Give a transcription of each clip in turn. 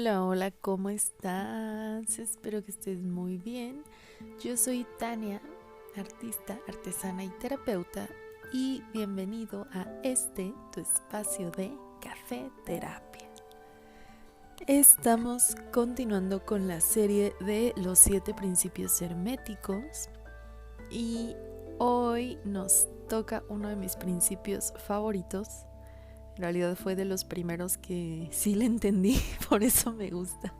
Hola, hola, ¿cómo estás? Espero que estés muy bien. Yo soy Tania, artista, artesana y terapeuta, y bienvenido a tu espacio de Café Terapia. Estamos continuando con la serie de los 7 principios herméticos y hoy nos toca uno de mis principios favoritos. En realidad fue de los primeros que sí le entendí, por eso me gusta.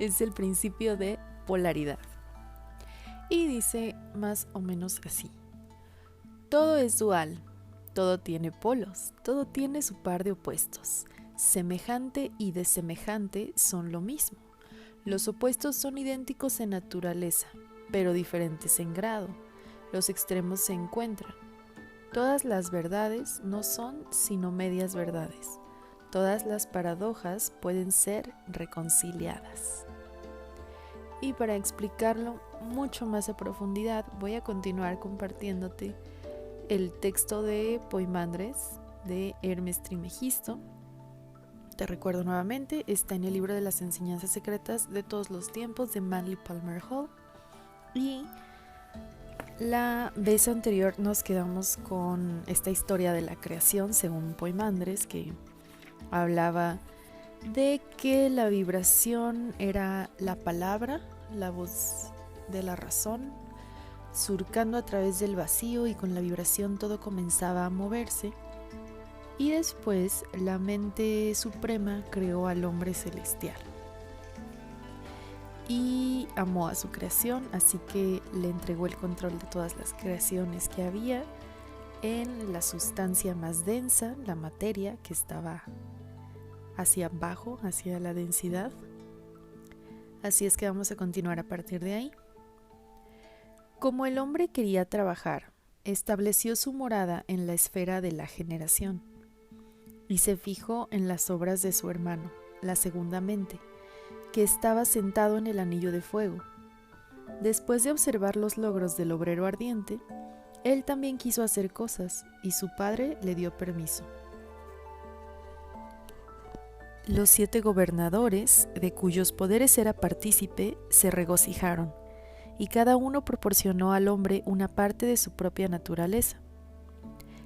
Es el principio de polaridad. Y dice más o menos así. Todo es dual, todo tiene polos, todo tiene su par de opuestos. Semejante y desemejante son lo mismo. Los opuestos son idénticos en naturaleza, pero diferentes en grado. Los extremos se encuentran. Todas las verdades no son sino medias verdades. Todas las paradojas pueden ser reconciliadas. Y para explicarlo mucho más a profundidad, voy a continuar compartiéndote el texto de Poimandres de Hermes Trismegisto. Te recuerdo nuevamente, está en el libro de las enseñanzas secretas de todos los tiempos de Manly Palmer Hall. Y la vez anterior nos quedamos con esta historia de la creación según Poimandres, que hablaba de que la vibración era la palabra, la voz de la razón, surcando a través del vacío, y con la vibración todo comenzaba a moverse. Y después la mente suprema creó al hombre celestial y amó a su creación, así que le entregó el control de todas las creaciones que había en la sustancia más densa, la materia, que estaba hacia abajo, hacia la densidad. Así es que vamos a continuar a partir de ahí. Como el hombre quería trabajar, estableció su morada en la esfera de la generación y se fijó en las obras de su hermano, la segunda mente, que estaba sentado en el anillo de fuego. Después de observar los logros del obrero ardiente, él también quiso hacer cosas y su padre le dio permiso. Los 7 gobernadores, de cuyos poderes era partícipe, se regocijaron, y cada uno proporcionó al hombre una parte de su propia naturaleza.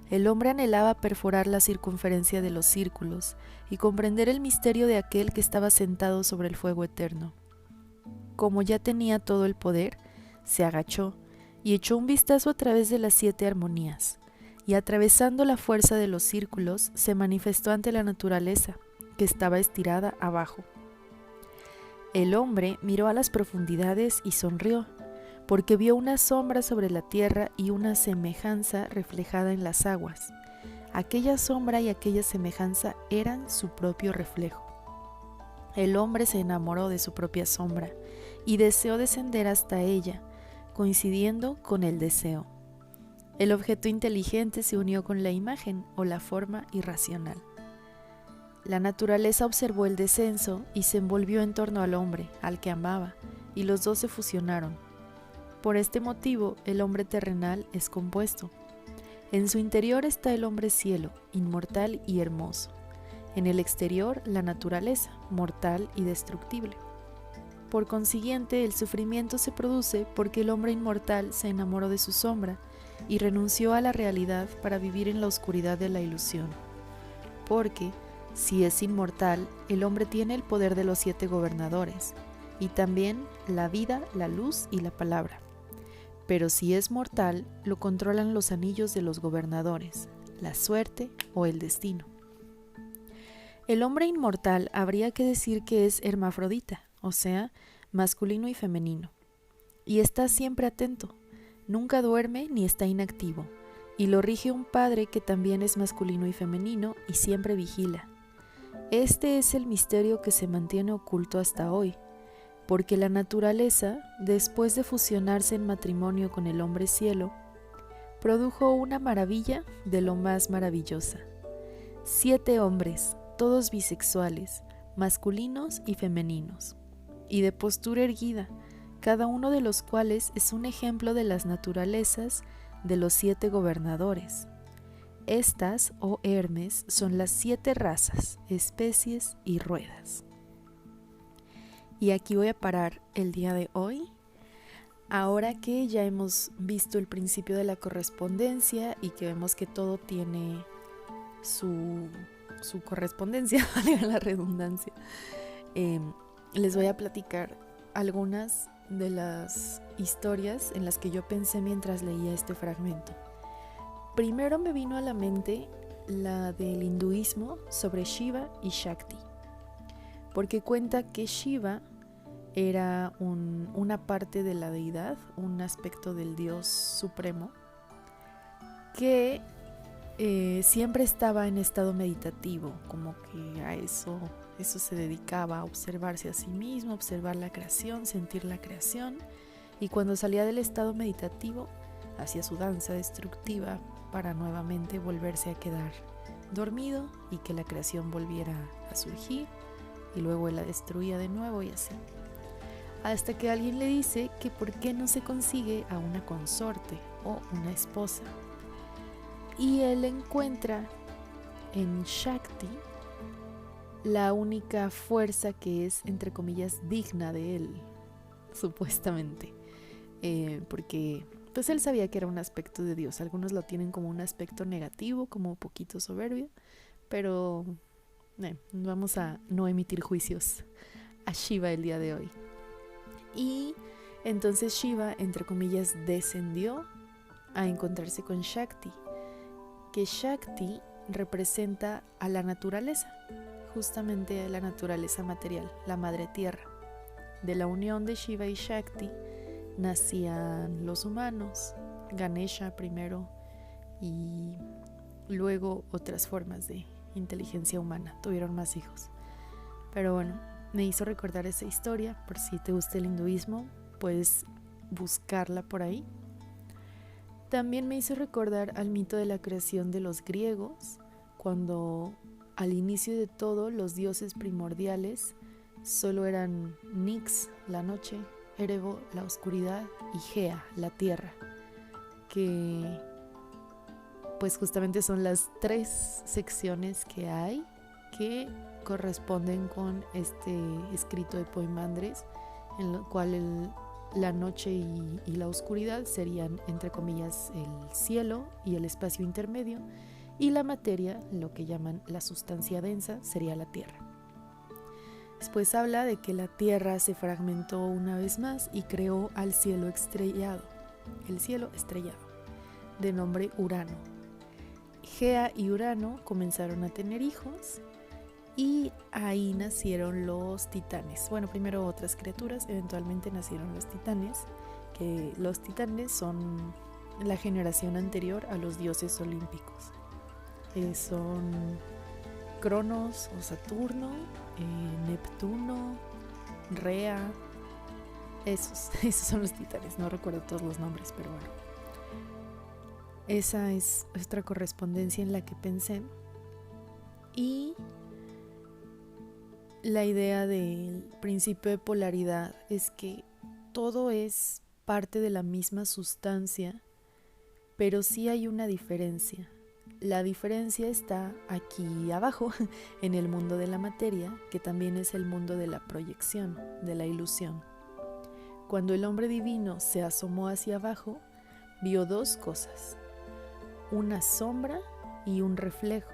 El hombre anhelaba perforar la circunferencia de los círculos y comprender el misterio de aquel que estaba sentado sobre el fuego eterno. Como ya tenía todo el poder, se agachó y echó un vistazo a través de las 7 armonías, y atravesando la fuerza de los círculos, se manifestó ante la naturaleza, que estaba estirada abajo. El hombre miró a las profundidades y sonrió, porque vio una sombra sobre la tierra y una semejanza reflejada en las aguas. Aquella sombra y aquella semejanza eran su propio reflejo. El hombre se enamoró de su propia sombra y deseó descender hasta ella, coincidiendo con el deseo. El objeto inteligente se unió con la imagen o la forma irracional. La naturaleza observó el descenso y se envolvió en torno al hombre, al que amaba, y los dos se fusionaron. Por este motivo, el hombre terrenal es compuesto. En su interior está el hombre cielo, inmortal y hermoso. En el exterior, la naturaleza, mortal y destructible. Por consiguiente, el sufrimiento se produce porque el hombre inmortal se enamoró de su sombra y renunció a la realidad para vivir en la oscuridad de la ilusión. Porque, si es inmortal, el hombre tiene el poder de los 7 gobernadores, y también la vida, la luz y la palabra. Pero si es mortal, lo controlan los anillos de los gobernadores, la suerte o el destino. El hombre inmortal habría que decir que es hermafrodita, o sea, masculino y femenino, y está siempre atento, nunca duerme ni está inactivo, y lo rige un padre que también es masculino y femenino y siempre vigila. Este es el misterio que se mantiene oculto hasta hoy, porque la naturaleza, después de fusionarse en matrimonio con el hombre cielo, produjo una maravilla de lo más maravillosa. 7 hombres, todos bisexuales, masculinos y femeninos, y de postura erguida, cada uno de los cuales es un ejemplo de las naturalezas de los 7 gobernadores. Estas, oh Hermes, son las 7 razas, especies y ruedas. Y aquí voy a parar el día de hoy. Ahora que ya hemos visto el principio de la correspondencia y que vemos que todo tiene su correspondencia, valga la redundancia, les voy a platicar algunas de las historias en las que yo pensé mientras leía este fragmento. Primero me vino a la mente la del hinduismo sobre Shiva y Shakti, porque cuenta que Shiva era una parte de la deidad, un aspecto del Dios supremo, que siempre estaba en estado meditativo, como que a eso se dedicaba, a observarse a sí mismo, observar la creación, sentir la creación, y cuando salía del estado meditativo hacía su danza destructiva para nuevamente volverse a quedar dormido y que la creación volviera a surgir, y luego él la destruía de nuevo y así. Hasta que alguien le dice que por qué no se consigue a una consorte o una esposa. Y él encuentra en Shakti la única fuerza que es, entre comillas, digna de él, supuestamente. Porque pues él sabía que era un aspecto de Dios. Algunos lo tienen como un aspecto negativo, como un poquito soberbio, pero vamos a no emitir juicios a Shiva el día de hoy. Y entonces Shiva, entre comillas, descendió a encontrarse con Shakti, que Shakti representa a la naturaleza, justamente a la naturaleza material, la madre tierra. De la unión de Shiva y Shakti nacían los humanos, Ganesha primero y luego otras formas de inteligencia humana, tuvieron más hijos. Pero bueno, me hizo recordar esa historia. Por si te gusta el hinduismo, puedes buscarla por ahí. También me hizo recordar al mito de la creación de los griegos, cuando al inicio de todo los dioses primordiales solo eran Nix, la noche, Erebo, la oscuridad, y Gea, la tierra, que pues justamente son las 3 secciones que hay que corresponden con este escrito de Poimandres, en lo cual la noche y la oscuridad serían, entre comillas, el cielo y el espacio intermedio, y la materia, lo que llaman la sustancia densa, sería la tierra. Después habla de que la tierra se fragmentó una vez más y creó al cielo estrellado, de nombre Urano. Gea y Urano comenzaron a tener hijos y ahí nacieron los titanes. Bueno, primero otras criaturas, eventualmente nacieron los titanes, que los titanes son la generación anterior a los dioses olímpicos. Son Cronos o Saturno, Neptuno, Rea, esos son los titanes, no recuerdo todos los nombres, pero bueno. Esa es otra correspondencia en la que pensé. Y la idea del principio de polaridad es que todo es parte de la misma sustancia, pero sí hay una diferencia. La diferencia está aquí abajo, en el mundo de la materia, que también es el mundo de la proyección, de la ilusión. Cuando el hombre divino se asomó hacia abajo, vio 2 cosas, una sombra y un reflejo.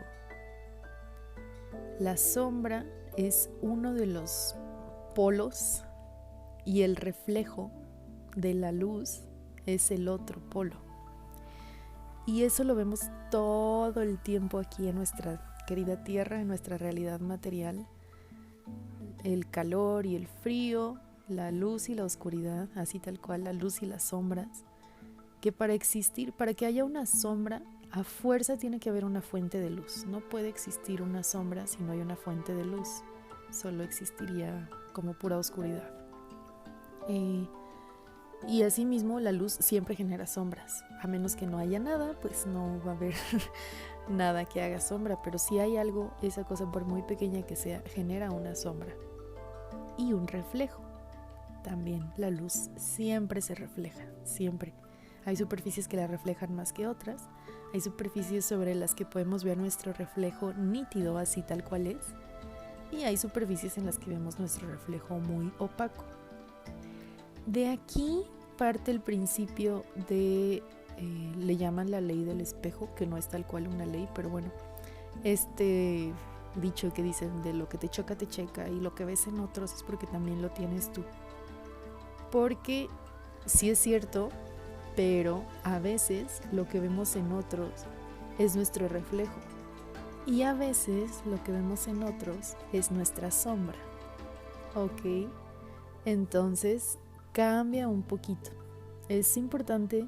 La sombra es uno de los polos y el reflejo de la luz es el otro polo. Y eso lo vemos todo el tiempo aquí en nuestra querida Tierra, en nuestra realidad material. El calor y el frío, la luz y la oscuridad, así tal cual, la luz y las sombras. Que para existir, para que haya una sombra, a fuerza tiene que haber una fuente de luz. No puede existir una sombra si no hay una fuente de luz. Solo existiría como pura oscuridad. Y asimismo la luz siempre genera sombras. A menos que no haya nada, pues no va a haber nada que haga sombra. Pero si hay algo, esa cosa por muy pequeña que sea, genera una sombra. Y un reflejo. También la luz siempre se refleja, siempre. Hay superficies que la reflejan más que otras. Hay superficies sobre las que podemos ver nuestro reflejo nítido, así tal cual es. y hay superficies en las que vemos nuestro reflejo muy opaco. De aquí parte el principio de, le llaman la ley del espejo, que no es tal cual una ley, pero bueno, este dicho que dicen de lo que te choca te checa, y lo que ves en otros es porque también lo tienes tú. Porque sí es cierto, pero a veces lo que vemos en otros es nuestro reflejo, y a veces lo que vemos en otros es nuestra sombra. ¿Ok? Entonces cambia un poquito. Es importante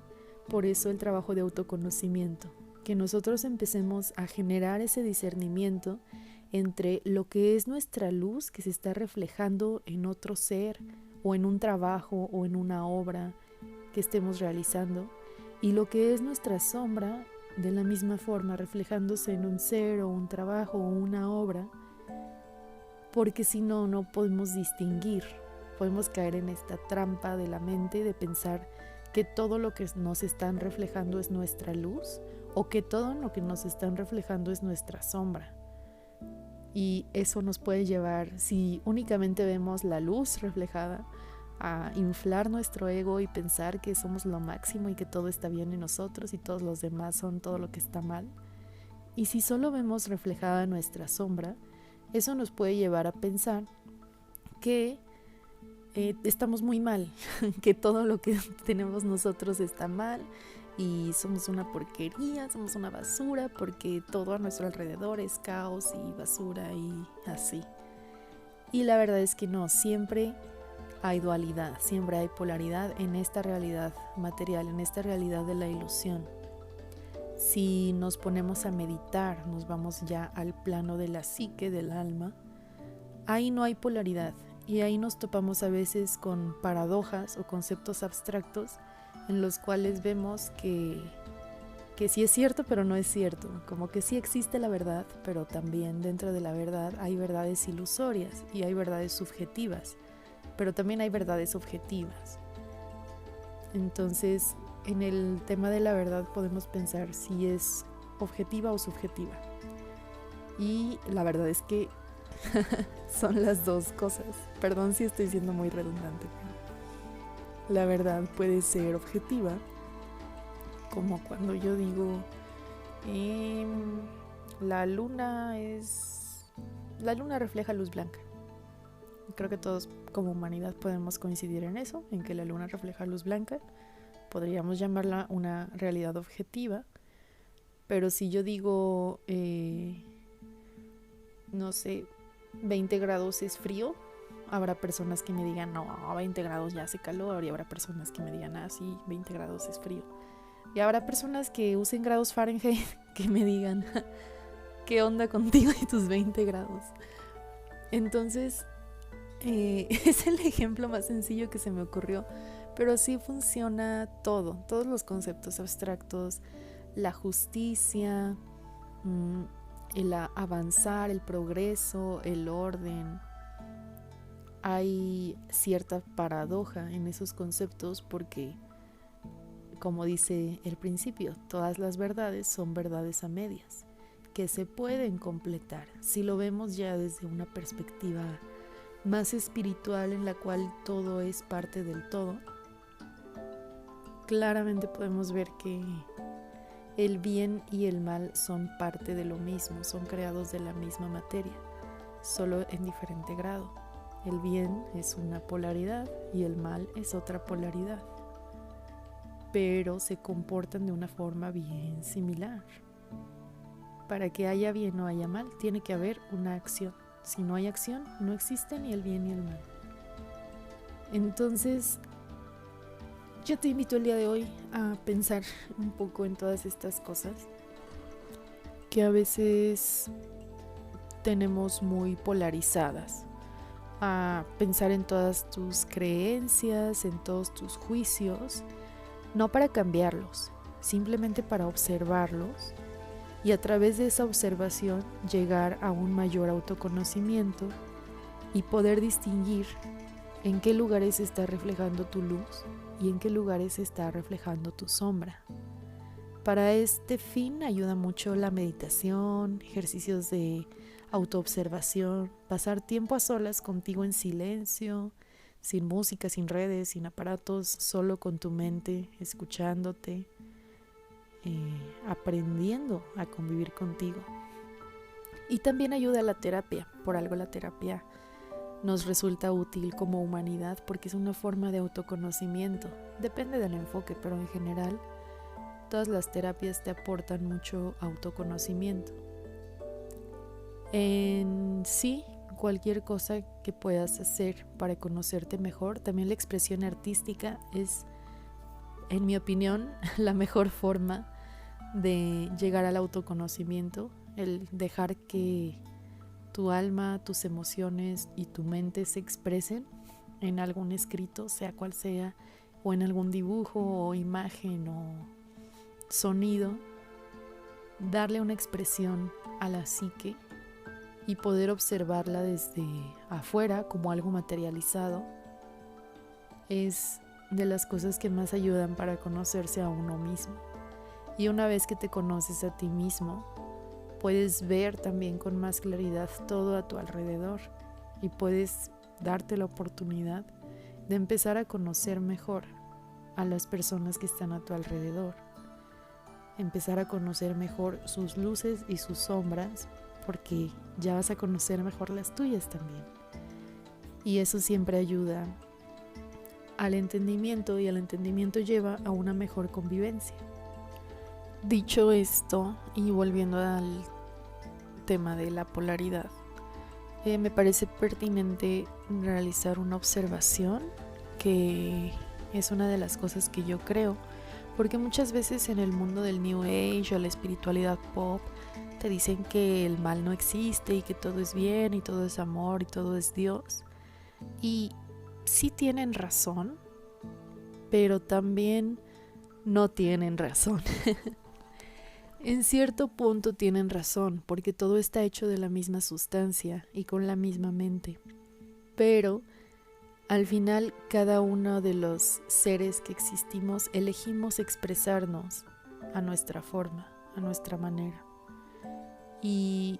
por eso el trabajo de autoconocimiento, que nosotros empecemos a generar ese discernimiento entre lo que es nuestra luz que se está reflejando en otro ser o en un trabajo o en una obra que estemos realizando, y lo que es nuestra sombra de la misma forma reflejándose en un ser o un trabajo o una obra, porque si no, no podemos distinguir. Podemos caer en esta trampa de la mente de pensar que todo lo que nos están reflejando es nuestra luz, o que todo lo que nos están reflejando es nuestra sombra. Y eso nos puede llevar, si únicamente vemos la luz reflejada, a inflar nuestro ego y pensar que somos lo máximo y que todo está bien en nosotros y todos los demás son todo lo que está mal. Y si solo vemos reflejada nuestra sombra, eso nos puede llevar a pensar que estamos muy mal, que todo lo que tenemos nosotros está mal y somos una porquería, somos una basura, porque todo a nuestro alrededor es caos y basura y así. Y la verdad es que no, siempre hay dualidad, siempre hay polaridad en esta realidad material, en esta realidad de la ilusión. Si nos ponemos a meditar, nos vamos ya al plano de la psique, del alma, ahí no hay polaridad, y ahí nos topamos a veces con paradojas o conceptos abstractos en los cuales vemos que sí es cierto pero no es cierto, como que sí existe la verdad, pero también dentro de la verdad hay verdades ilusorias y hay verdades subjetivas, pero también hay verdades objetivas. Entonces, en el tema de la verdad podemos pensar si es objetiva o subjetiva, y la verdad es que son las dos cosas. Perdón si estoy siendo muy redundante, pero la verdad puede ser objetiva, como cuando yo digo la luna refleja luz blanca. Creo que todos como humanidad podemos coincidir en eso, en que la luna refleja luz blanca. Podríamos llamarla una realidad objetiva, pero si yo digo no sé, 20 grados es frío, habrá personas que me digan, no, 20 grados ya hace calor, y habrá personas que me digan, sí, 20 grados es frío. Y habrá personas que usen grados Fahrenheit que me digan, ¿qué onda contigo y tus 20 grados? Entonces, es el ejemplo más sencillo que se me ocurrió, pero así funciona todo, todos los conceptos abstractos, la justicia, el avanzar, el progreso, el orden. Hay cierta paradoja en esos conceptos porque, como dice el principio, todas las verdades son verdades a medias, que se pueden completar si lo vemos ya desde una perspectiva más espiritual en la cual todo es parte del todo. Claramente podemos ver que el bien y el mal son parte de lo mismo, son creados de la misma materia, solo en diferente grado. El bien es una polaridad y el mal es otra polaridad, pero se comportan de una forma bien similar. Para que haya bien o haya mal, tiene que haber una acción. Si no hay acción, no existe ni el bien ni el mal. Entonces, yo te invito el día de hoy a pensar un poco en todas estas cosas que a veces tenemos muy polarizadas, a pensar en todas tus creencias, en todos tus juicios, no para cambiarlos, simplemente para observarlos y a través de esa observación llegar a un mayor autoconocimiento y poder distinguir en qué lugares está reflejando tu luz y en qué lugares está reflejando tu sombra. Para este fin ayuda mucho la meditación, ejercicios de autoobservación, pasar tiempo a solas contigo en silencio, sin música, sin redes, sin aparatos, solo con tu mente, escuchándote, aprendiendo a convivir contigo. Y también ayuda a la terapia, por algo la terapia nos resulta útil como humanidad porque es una forma de autoconocimiento. Depende del enfoque, pero en general todas las terapias te aportan mucho autoconocimiento. En sí, cualquier cosa que puedas hacer para conocerte mejor, también la expresión artística es, en mi opinión, la mejor forma de llegar al autoconocimiento, el dejar que tu alma, tus emociones y tu mente se expresen en algún escrito, sea cual sea, o en algún dibujo o imagen o sonido, darle una expresión a la psique y poder observarla desde afuera como algo materializado es de las cosas que más ayudan para conocerse a uno mismo. Y una vez que te conoces a ti mismo, puedes ver también con más claridad todo a tu alrededor y puedes darte la oportunidad de empezar a conocer mejor a las personas que están a tu alrededor, empezar a conocer mejor sus luces y sus sombras, porque ya vas a conocer mejor las tuyas también. Y eso siempre ayuda al entendimiento, y el entendimiento lleva a una mejor convivencia. Dicho esto, y volviendo al tema de la polaridad, me parece pertinente realizar una observación que es una de las cosas que yo creo, porque muchas veces en el mundo del New Age o la espiritualidad pop te dicen que el mal no existe y que todo es bien y todo es amor y todo es Dios, y sí tienen razón, pero también no tienen razón. En cierto punto tienen razón, porque todo está hecho de la misma sustancia y con la misma mente. Pero al final, cada uno de los seres que existimos elegimos expresarnos a nuestra forma, a nuestra manera. Y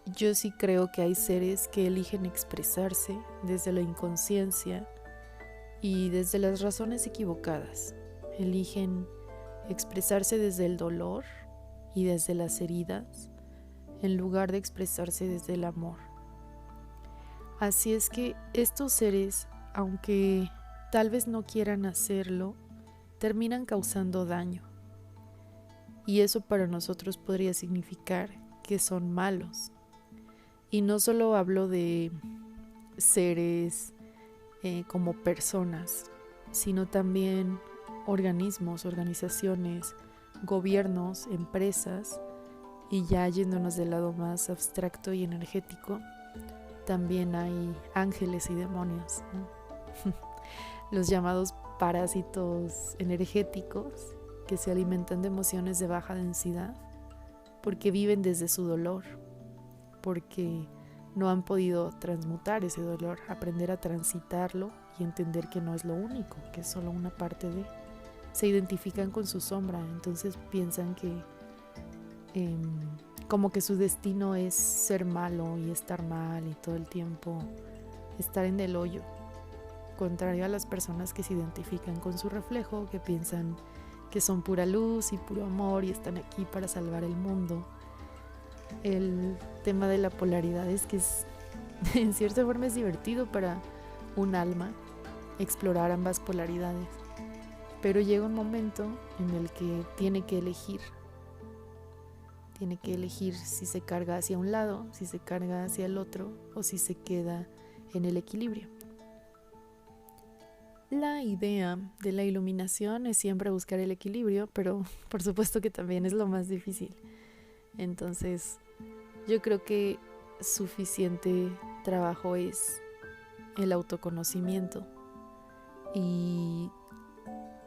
yo sí creo que hay seres que eligen expresarse desde la inconsciencia y desde las razones equivocadas. Eligen expresarse desde el dolor y desde las heridas, en lugar de expresarse desde el amor. Así es que estos seres, aunque tal vez no quieran hacerlo, terminan causando daño. Y eso para nosotros podría significar que son malos. Y no solo hablo de seres como personas, sino también organismos, organizaciones, gobiernos, empresas, y ya yéndonos del lado más abstracto y energético, también hay ángeles y demonios, ¿no? Los llamados parásitos energéticos, que se alimentan de emociones de baja densidad porque viven desde su dolor, porque no han podido transmutar ese dolor, aprender a transitarlo y entender que no es lo único, que es solo una parte de. Se identifican con su sombra, entonces piensan que como que su destino es ser malo y estar mal y todo el tiempo estar en el hoyo, contrario a las personas que se identifican con su reflejo, que piensan que son pura luz y puro amor y están aquí para salvar el mundo. El tema de la polaridad es que en cierta forma es divertido para un alma explorar ambas polaridades. Pero llega un momento en el que tiene que elegir si se carga hacia un lado, si se carga hacia el otro o si se queda en el equilibrio. La idea de la iluminación es siempre buscar el equilibrio, pero por supuesto que también es lo más difícil. Entonces, yo creo que suficiente trabajo es el autoconocimiento y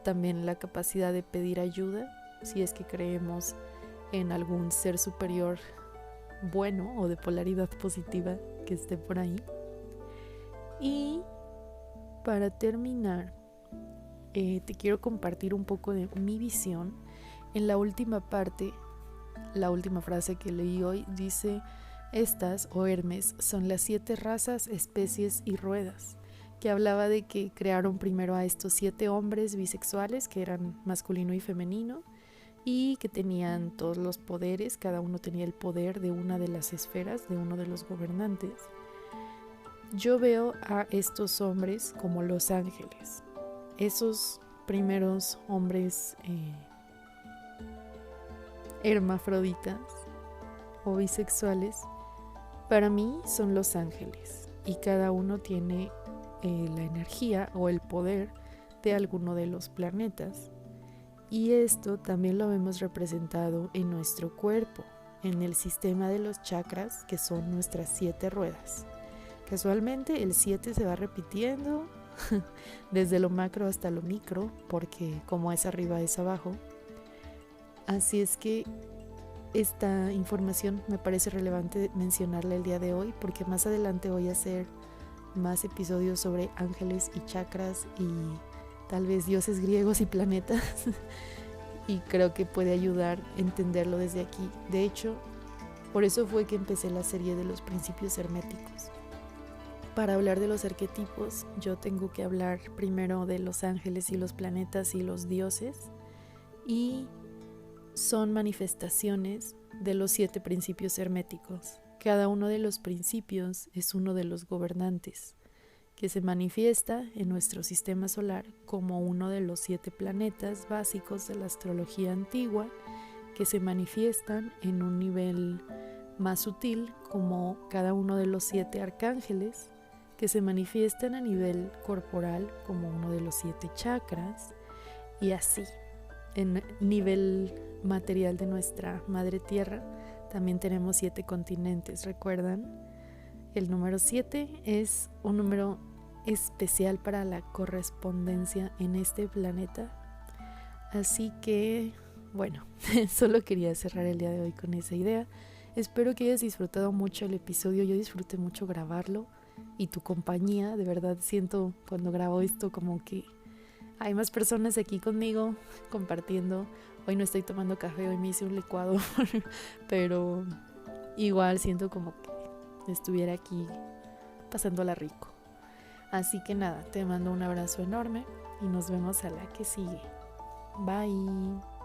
también la capacidad de pedir ayuda si es que creemos en algún ser superior bueno o de polaridad positiva que esté por ahí. Y para terminar, te quiero compartir un poco de mi visión. En la última parte, la última frase que leí hoy dice: Estas, o Hermes, son las 7 razas, especies y ruedas, que hablaba de que crearon primero a estos 7 hombres bisexuales, que eran masculino y femenino, y que tenían todos los poderes, cada uno tenía el poder de una de las esferas, de uno de los gobernantes. Yo veo a estos hombres como los ángeles, esos primeros hombres hermafroditas o bisexuales. Para mí son los ángeles y cada uno tiene la energía o el poder de alguno de los planetas, y esto también lo vemos representado en nuestro cuerpo, en el sistema de los chakras, que son nuestras 7 ruedas. Casualmente el 7 se va repitiendo desde lo macro hasta lo micro, porque como es arriba es abajo. Así es que esta información me parece relevante mencionarla el día de hoy, porque más adelante voy a hacer más episodios sobre ángeles y chakras y tal vez dioses griegos y planetas y creo que puede ayudar a entenderlo desde aquí. De hecho, por eso fue que empecé la serie de los principios herméticos. Para hablar de los arquetipos, yo tengo que hablar primero de los ángeles y los planetas y los dioses, y son manifestaciones de los 7 principios herméticos. Cada uno de los principios es uno de los gobernantes, que se manifiesta en nuestro sistema solar como uno de los 7 planetas básicos de la astrología antigua, que se manifiestan en un nivel más sutil como cada uno de los 7 arcángeles, que se manifiestan a nivel corporal como uno de los 7 chakras, y así. En nivel material de nuestra madre tierra también tenemos 7 continentes, ¿recuerdan? El número 7 es un número especial para la correspondencia en este planeta. Así que, bueno, solo quería cerrar el día de hoy con esa idea. Espero que hayas disfrutado mucho el episodio. Yo disfruté mucho grabarlo y tu compañía. De verdad siento cuando grabo esto como que hay más personas aquí conmigo compartiendo. Hoy no estoy tomando café, hoy me hice un licuado, pero igual siento como que estuviera aquí pasándola rico. Así que nada, te mando un abrazo enorme y nos vemos a la que sigue. Bye.